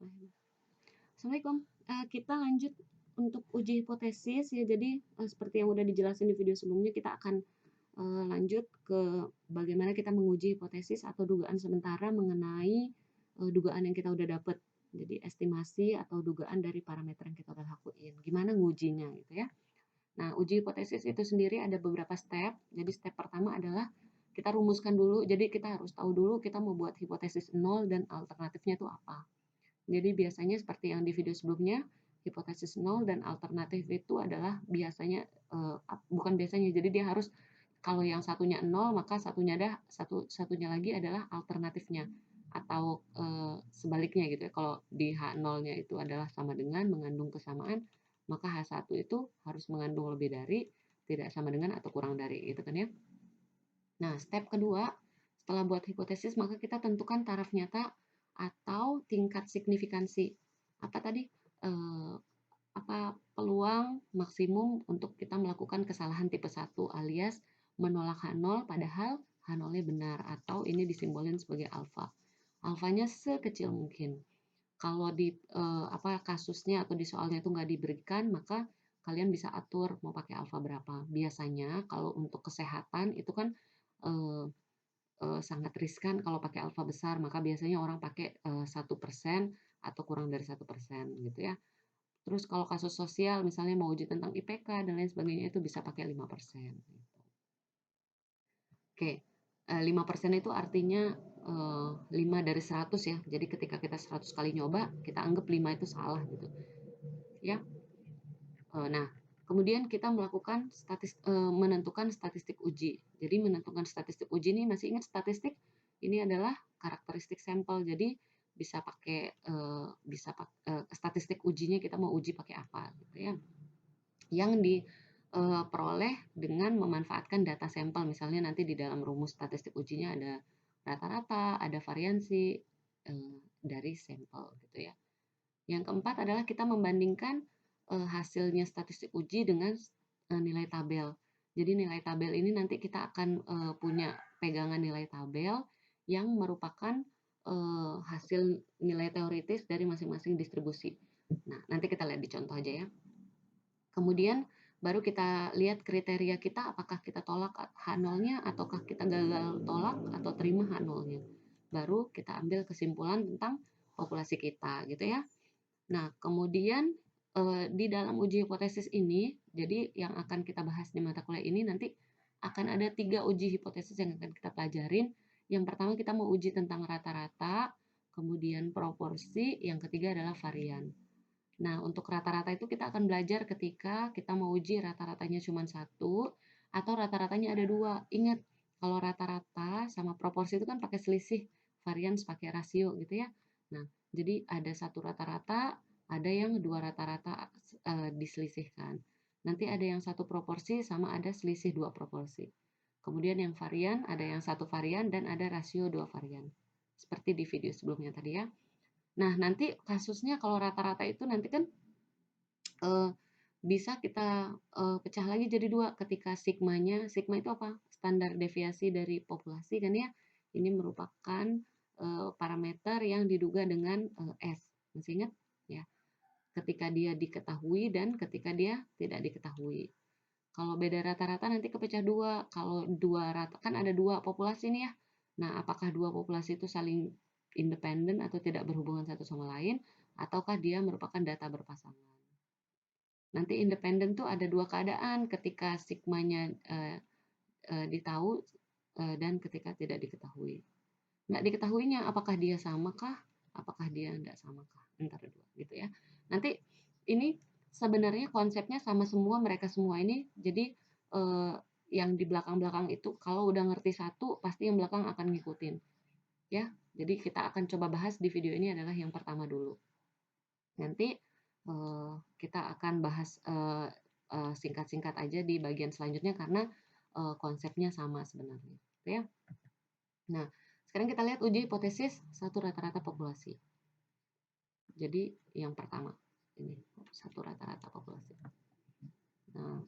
Assalamualaikum. Kita lanjut untuk uji hipotesis ya. Jadi seperti yang udah dijelasin di video sebelumnya, kita akan lanjut ke bagaimana kita menguji hipotesis atau dugaan sementara mengenai dugaan yang kita udah dapet. Jadi estimasi atau dugaan dari parameter yang kita udah lakuin. Gimana ngujinya gitu ya. Nah, uji hipotesis itu sendiri ada beberapa step. Jadi step pertama adalah kita rumuskan dulu. Jadi kita harus tahu dulu kita mau buat hipotesis 0 dan alternatifnya itu apa. Jadi biasanya seperti yang di video sebelumnya, hipotesis 0 dan alternatif itu adalah biasanya bukan biasanya. Jadi dia harus kalau yang satunya 0 maka satunya lagi adalah alternatifnya atau sebaliknya gitu ya. Kalau di H0-nya itu adalah sama dengan mengandung kesamaan, maka H1 itu harus mengandung lebih dari, tidak sama dengan atau kurang dari gitu kan ya. Nah, step kedua, setelah buat hipotesis maka kita tentukan taraf nyata atau tingkat signifikansi. Apa tadi? Apa peluang maksimum untuk kita melakukan kesalahan tipe 1 alias menolak H0 padahal H0-nya benar atau ini disimbolin sebagai alfa. Alfanya sekecil mungkin. Kalau di kasusnya atau di soalnya itu nggak diberikan, maka kalian bisa atur mau pakai alfa berapa. Biasanya kalau untuk kesehatan itu kan sangat riskan kalau pakai alfa besar, maka biasanya orang pakai 1% atau kurang dari 1% gitu ya. Terus kalau kasus sosial misalnya mau uji tentang IPK dan lain sebagainya itu bisa pakai 5%. Gitu. Oke, 5% itu artinya 5 dari 100 ya. Jadi ketika kita 100 kali nyoba, kita anggap 5 itu salah gitu. Ya. Nah, kemudian kita melakukan menentukan statistik uji. Jadi menentukan statistik uji ini masih ingat statistik ini adalah karakteristik sampel. Jadi bisa pakai statistik ujinya kita mau uji pakai apa gitu ya. Yang diperoleh dengan memanfaatkan data sampel. Misalnya nanti di dalam rumus statistik ujinya ada rata-rata, ada variansi dari sampel gitu ya. Yang keempat adalah kita membandingkan hasilnya statistik uji dengan nilai tabel. Jadi nilai tabel ini nanti kita akan punya pegangan nilai tabel yang merupakan hasil nilai teoritis dari masing-masing distribusi. Nah, nanti kita lihat di contoh aja ya. Kemudian baru kita lihat kriteria kita apakah kita tolak H0-nya ataukah kita gagal tolak atau terima H0-nya. Baru kita ambil kesimpulan tentang populasi kita gitu ya. Nah, kemudian di dalam uji hipotesis ini, jadi yang akan kita bahas di mata kuliah ini nanti akan ada 3 uji hipotesis yang akan kita pelajarin. Yang pertama kita mau uji tentang rata-rata, kemudian proporsi, yang ketiga adalah varian. Nah, untuk rata-rata itu kita akan belajar ketika kita mau uji rata-ratanya cuma 1 atau rata-ratanya ada 2. Ingat, kalau rata-rata sama proporsi itu kan pakai selisih, varian pakai rasio gitu ya. Nah, jadi ada 1 rata-rata, ada yang 2 rata-rata diselisihkan. Nanti ada yang 1 proporsi sama ada selisih 2 proporsi. Kemudian yang varian, ada yang 1 varian dan ada rasio 2 varian. Seperti di video sebelumnya tadi ya. Nah, nanti kasusnya kalau rata-rata itu nanti kan bisa kita pecah lagi jadi 2 ketika sigmanya. Sigma itu apa? Standar deviasi dari populasi kan ya. Ini merupakan parameter yang diduga dengan S. Masih ingat? Ya. Ketika dia diketahui dan ketika dia tidak diketahui. Kalau beda rata-rata nanti kepecah 2. Kalau 2 rata kan ada 2 populasi nih ya. Nah, apakah 2 populasi itu saling independen atau tidak berhubungan satu sama lain, ataukah dia merupakan data berpasangan. Nanti independen tuh ada 2 keadaan, ketika sigmanya ditahu dan ketika tidak diketahui. Nggak diketahuinya apakah dia samakah, apakah dia tidak samakah, antara 2 gitu ya. Nanti ini sebenarnya konsepnya sama semua mereka semua ini, jadi yang di belakang-belakang itu kalau udah ngerti satu pasti yang belakang akan ngikutin. Ya, jadi kita akan coba bahas di video ini adalah yang pertama dulu. Nanti kita akan bahas singkat-singkat aja di bagian selanjutnya karena konsepnya sama sebenarnya. Ya. Nah, sekarang kita lihat uji hipotesis 1 rata-rata populasi. Jadi yang pertama ini 1 rata-rata populasi. Nah,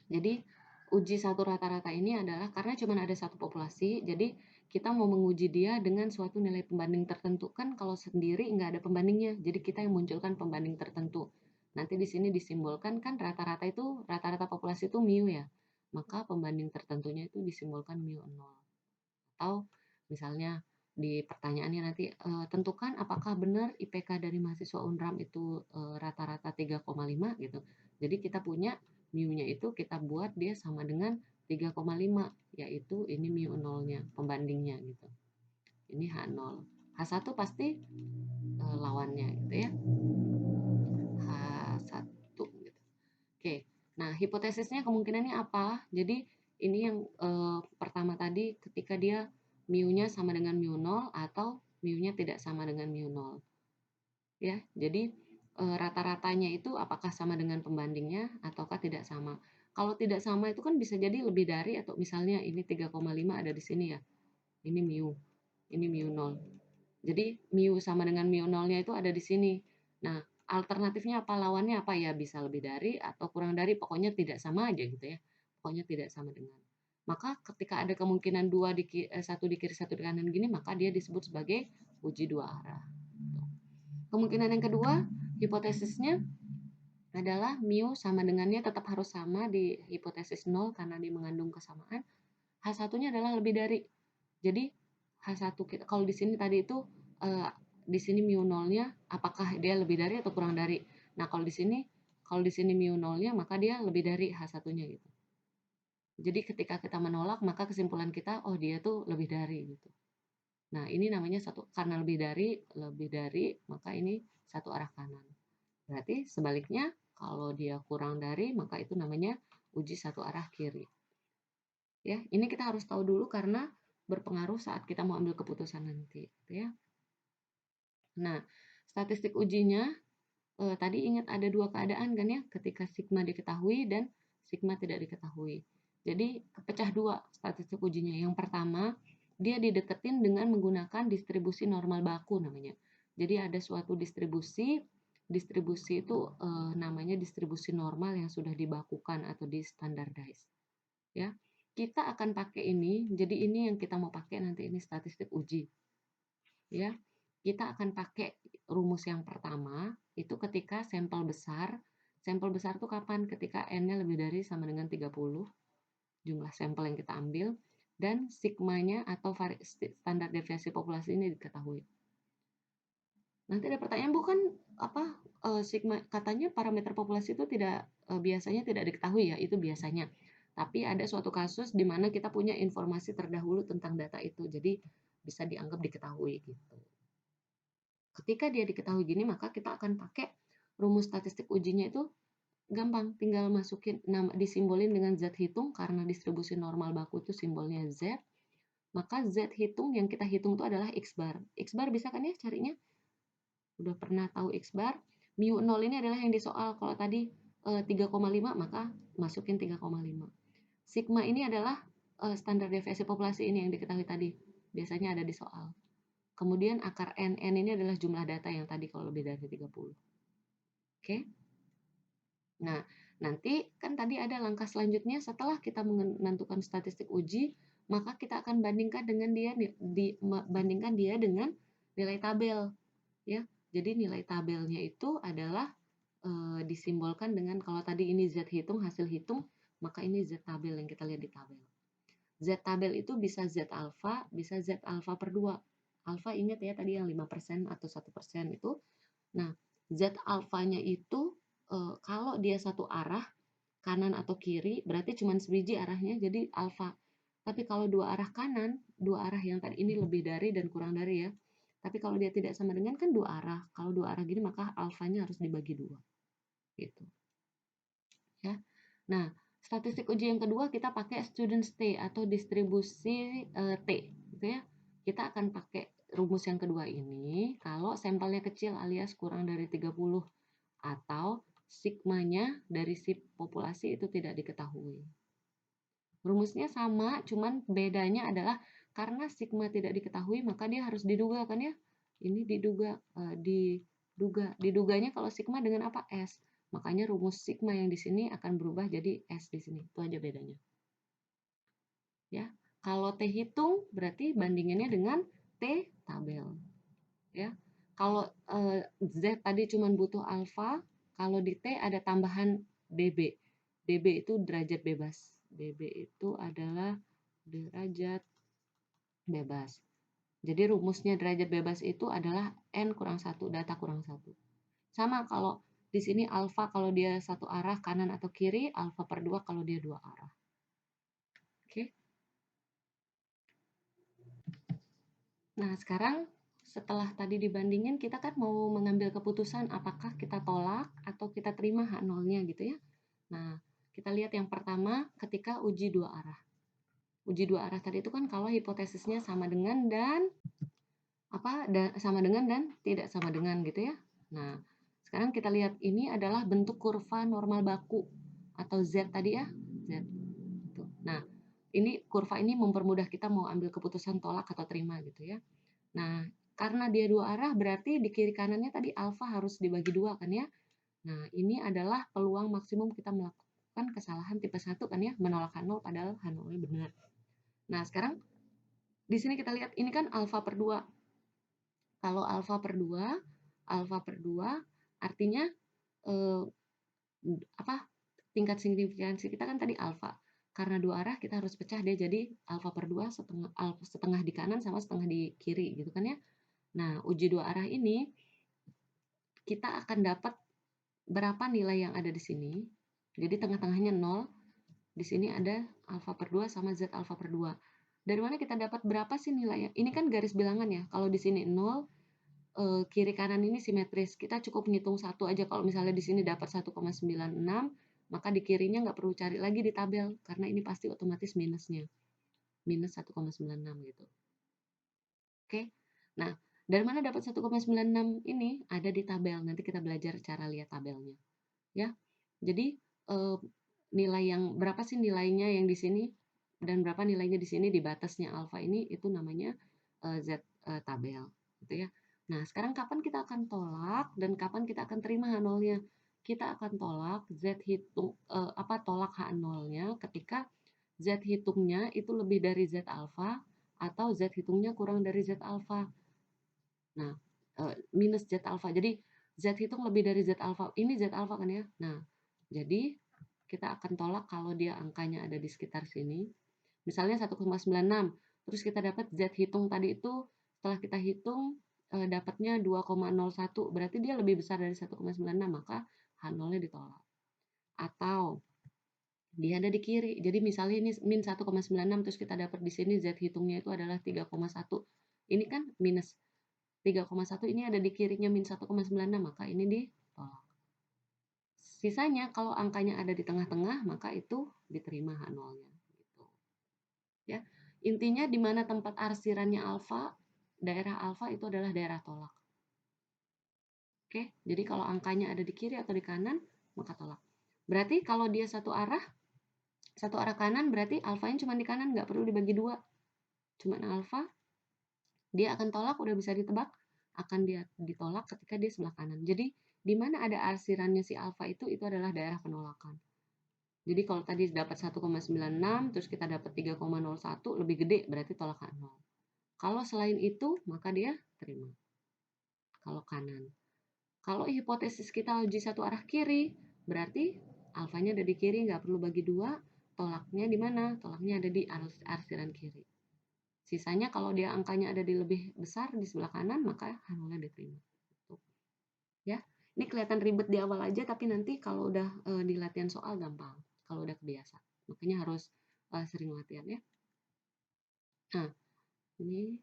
jadi uji 1 rata-rata ini adalah karena cuma ada 1 populasi, jadi kita mau menguji dia dengan suatu nilai pembanding tertentu. Kan kalau sendiri nggak ada pembandingnya, jadi kita yang munculkan pembanding tertentu. Nanti di sini disimbolkan kan rata-rata populasi itu mu ya. Maka pembanding tertentunya itu disimbolkan mu 0. Atau misalnya di pertanyaannya nanti tentukan apakah benar IPK dari mahasiswa UNRAM itu rata-rata 3,5 gitu. Jadi kita punya mu-nya itu kita buat dia sama dengan 3,5, yaitu ini mu 0-nya, pembandingnya gitu. Ini H0. H1 pasti lawannya gitu ya. H1 gitu. Oke. Nah, hipotesisnya kemungkinannya apa? Jadi ini yang pertama tadi ketika dia mu-nya sama dengan mu 0 atau mu-nya tidak sama dengan mu 0. Ya, jadi rata-ratanya itu apakah sama dengan pembandingnya ataukah tidak sama. Kalau tidak sama itu kan bisa jadi lebih dari, atau misalnya ini 3,5 ada di sini ya. Ini mu, ini mu 0. Jadi mu sama dengan mu 0-nya itu ada di sini. Nah, alternatifnya apa, lawannya apa ya, bisa lebih dari atau kurang dari, pokoknya tidak sama aja gitu ya. Pokoknya tidak sama dengan. Maka ketika ada kemungkinan satu di kiri satu di kanan gini, maka dia disebut sebagai uji dua arah. Kemungkinan yang kedua, hipotesisnya adalah mu sama dengannya tetap harus sama di hipotesis 0 karena dia mengandung kesamaan. H1-nya adalah lebih dari. Jadi H1 kita kalau di sini tadi itu di sini mu 0-nya apakah dia lebih dari atau kurang dari. Nah, kalau di sini mu 0-nya maka dia lebih dari H1-nya gitu. Jadi ketika kita menolak maka kesimpulan kita oh dia tuh lebih dari gitu. Nah, ini namanya karena lebih dari maka ini satu arah kanan. Berarti sebaliknya kalau dia kurang dari maka itu namanya uji satu arah kiri. Ya, ini kita harus tahu dulu karena berpengaruh saat kita mau ambil keputusan nanti, gitu ya. Nah, statistik ujinya tadi ingat ada dua keadaan kan ya, ketika sigma diketahui dan sigma tidak diketahui. Jadi kepecah dua statistik ujinya. Yang pertama, dia dideketin dengan menggunakan distribusi normal baku namanya. Jadi ada suatu distribusi itu namanya distribusi normal yang sudah dibakukan atau di standardize. Ya, kita akan pakai ini. Jadi ini yang kita mau pakai nanti, ini statistik uji. Ya, kita akan pakai rumus yang pertama itu ketika sampel besar. Sampel besar itu kapan? Ketika n-nya lebih dari sama dengan 30 jumlah sampel yang kita ambil dan sigmanya atau standar deviasi populasi ini diketahui. Nanti ada pertanyaan, bukan apa sigma, katanya parameter populasi itu biasanya tidak diketahui ya, itu biasanya. Tapi ada suatu kasus di mana kita punya informasi terdahulu tentang data itu, jadi bisa dianggap diketahui gitu. Ketika dia diketahui gini, maka kita akan pakai rumus statistik ujinya itu gampang, tinggal masukin disimbolin dengan Z hitung karena distribusi normal baku itu simbolnya Z. Maka Z hitung yang kita hitung itu adalah X bar. X bar bisa kan ya carinya? Udah pernah tahu X bar? Mu 0 ini adalah yang di soal. Kalau tadi 3,5 maka masukin 3,5. Sigma ini adalah standar deviasi populasi ini yang diketahui tadi. Biasanya ada di soal. Kemudian akar N ini adalah jumlah data yang tadi kalau lebih dari 30. Oke. Nah, nanti kan tadi ada langkah selanjutnya setelah kita menentukan statistik uji, maka kita akan bandingkan dengan dia dengan nilai tabel, ya. Jadi nilai tabelnya itu adalah disimbolkan dengan, kalau tadi ini Z hitung, hasil hitung, maka ini Z tabel yang kita lihat di tabel. Z tabel itu bisa Z alfa, bisa Z alfa per 2. Alfa ingat ya tadi yang 5% atau 1% itu. Nah, Z alfanya itu kalau dia satu arah, kanan atau kiri, berarti cuma sebiji arahnya, jadi alfa. Tapi kalau dua arah kanan, dua arah yang tadi ini lebih dari dan kurang dari ya. Tapi kalau dia tidak sama dengan kan dua arah. Kalau dua arah gini maka alfanya harus dibagi 2. Gitu. Ya. Nah, statistik uji yang kedua kita pakai student T atau distribusi T, gitu ya. Kita akan pakai rumus yang kedua ini kalau sampelnya kecil alias kurang dari 30 atau sigmanya dari si populasi itu tidak diketahui. Rumusnya sama, cuman bedanya adalah karena sigma tidak diketahui maka dia harus diduga kan ya. Ini diduganya kalau sigma dengan apa? S. Makanya rumus sigma yang di sini akan berubah jadi S di sini. Itu aja bedanya. Ya. Kalau T hitung berarti bandingannya dengan T tabel, ya. Kalau Z tadi cuma butuh alfa, kalau di T ada tambahan dB. dB itu derajat bebas. dB itu adalah derajat bebas. Jadi rumusnya derajat bebas itu adalah N kurang 1, data kurang 1. Sama kalau di sini alfa kalau dia satu arah kanan atau kiri, alfa per 2 kalau dia dua arah. Oke. Nah, sekarang setelah tadi dibandingin, kita kan mau mengambil keputusan apakah kita tolak atau kita terima H0-nya gitu ya. Nah, kita lihat yang pertama ketika uji dua arah. Uji dua arah tadi itu kan kalau hipotesisnya sama dengan dan sama dengan dan tidak sama dengan gitu ya. Nah, sekarang kita lihat ini adalah bentuk kurva normal baku atau Z tadi ya, Z. Nah, ini kurva ini mempermudah kita mau ambil keputusan tolak atau terima gitu ya. Nah, karena dia dua arah berarti di kiri kanannya tadi alfa harus dibagi dua kan ya. Nah, ini adalah peluang maksimum kita melakukan kesalahan tipe 1 kan ya, menolak H0 padahal H0-nya benar. Nah, sekarang di sini kita lihat ini kan alfa per 2. Kalau alfa per 2 artinya eh, tingkat signifikansi kita kan tadi alfa. Karena dua arah kita harus pecah dia jadi alfa per 2 setengah di kanan sama setengah di kiri gitu kan ya. Nah, uji dua arah ini kita akan dapat berapa nilai yang ada di sini. Jadi tengah-tengahnya 0. Di sini ada alfa per 2 sama Z alfa per 2. Dari mana kita dapat berapa sih nilainya? Ini kan garis bilangan ya. Kalau di sini 0, kiri kanan ini simetris. Kita cukup ngitung satu aja. Kalau misalnya di sini dapat 1,96, maka di kirinya nggak perlu cari lagi di tabel. Karena ini pasti otomatis minusnya. Minus 1,96 gitu. Oke. Nah, dari mana dapat 1,96 ini? Ada di tabel. Nanti kita belajar cara lihat tabelnya. Ya. Jadi nilai yang berapa sih nilainya yang di sini dan berapa nilainya di sini di batasnya alfa ini itu namanya Z tabel gitu ya. Nah, sekarang kapan kita akan tolak dan kapan kita akan terima H0-nya? Kita akan tolak Z hitung tolak H0-nya ketika Z hitungnya itu lebih dari Z alfa atau Z hitungnya kurang dari Z alfa. Nah, minus Z alfa. Jadi Z hitung lebih dari Z alfa. Ini Z alfa kan ya. Nah, jadi kita akan tolak kalau dia angkanya ada di sekitar sini. Misalnya 1,96. Terus kita dapat Z hitung tadi itu setelah kita hitung dapatnya 2,01. Berarti dia lebih besar dari 1,96, maka H0-nya ditolak. Atau dia ada di kiri. Jadi misalnya ini min 1,96 terus kita dapat di sini Z hitungnya itu adalah 3,1. Ini kan minus 3,1 ini ada di kirinya min 1,96 maka ini ditolak. Sisanya kalau angkanya ada di tengah-tengah maka itu diterima H0-nya gitu. Ya. Intinya di mana tempat arsirannya alfa, daerah alfa itu adalah daerah tolak. Oke, jadi kalau angkanya ada di kiri atau di kanan maka tolak. Berarti kalau dia satu arah kanan berarti alfanya cuma di kanan, nggak perlu dibagi dua. Cuma alfa, dia akan tolak, udah bisa ditebak, akan dia ditolak ketika dia sebelah kanan. Jadi di mana ada arsirannya si alfa itu adalah daerah penolakan. Jadi kalau tadi dapat 1,96 terus kita dapat 3,01 lebih gede berarti tolak H0. Kalau selain itu maka dia terima. Kalau kanan. Kalau hipotesis kita uji satu arah kiri berarti alfanya ada di kiri nggak perlu bagi dua, tolaknya di mana? Tolaknya ada di arsiran kiri. Sisanya kalau dia angkanya ada di lebih besar di sebelah kanan maka H0-nya diterima. Ya, ini kelihatan ribet di awal aja tapi nanti kalau udah di latihan soal gampang. Kalau udah kebiasa, makanya harus sering latihan ya. Nah, ini.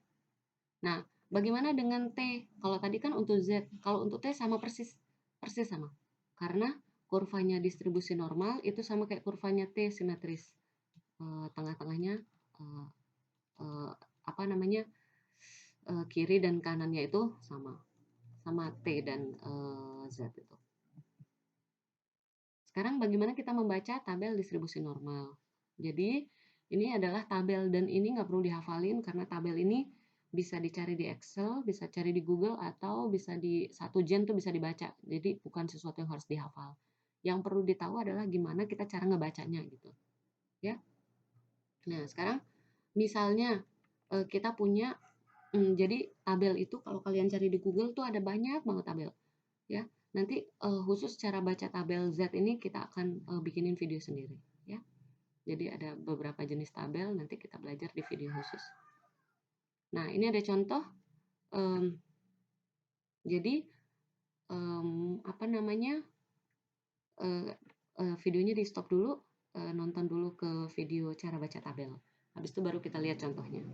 Nah, bagaimana dengan T? Kalau tadi kan untuk Z, kalau untuk T sama persis sama. Karena kurvanya distribusi normal itu sama kayak kurvanya T simetris. Tengah-tengahnya kiri dan kanannya itu sama T dan Z itu. Sekarang bagaimana kita membaca tabel distribusi normal? Jadi ini adalah tabel dan ini nggak perlu dihafalin karena tabel ini bisa dicari di Excel, bisa cari di Google atau bisa di satu gen tuh bisa dibaca. Jadi bukan sesuatu yang harus dihafal. Yang perlu ditahu adalah gimana kita cara ngebacanya gitu. Ya. Nah, sekarang Misalnya, kita punya jadi tabel itu kalau kalian cari di Google tuh ada banyak banget tabel, ya. Nanti, khusus cara baca tabel Z ini kita akan, bikinin video sendiri, ya. Jadi ada beberapa jenis tabel, nanti kita belajar di video khusus. Nah, ini ada contoh, mmm, jadi, apa namanya, eee videonya di-stop dulu, nonton dulu ke video cara baca tabel. Habis itu baru kita lihat contohnya.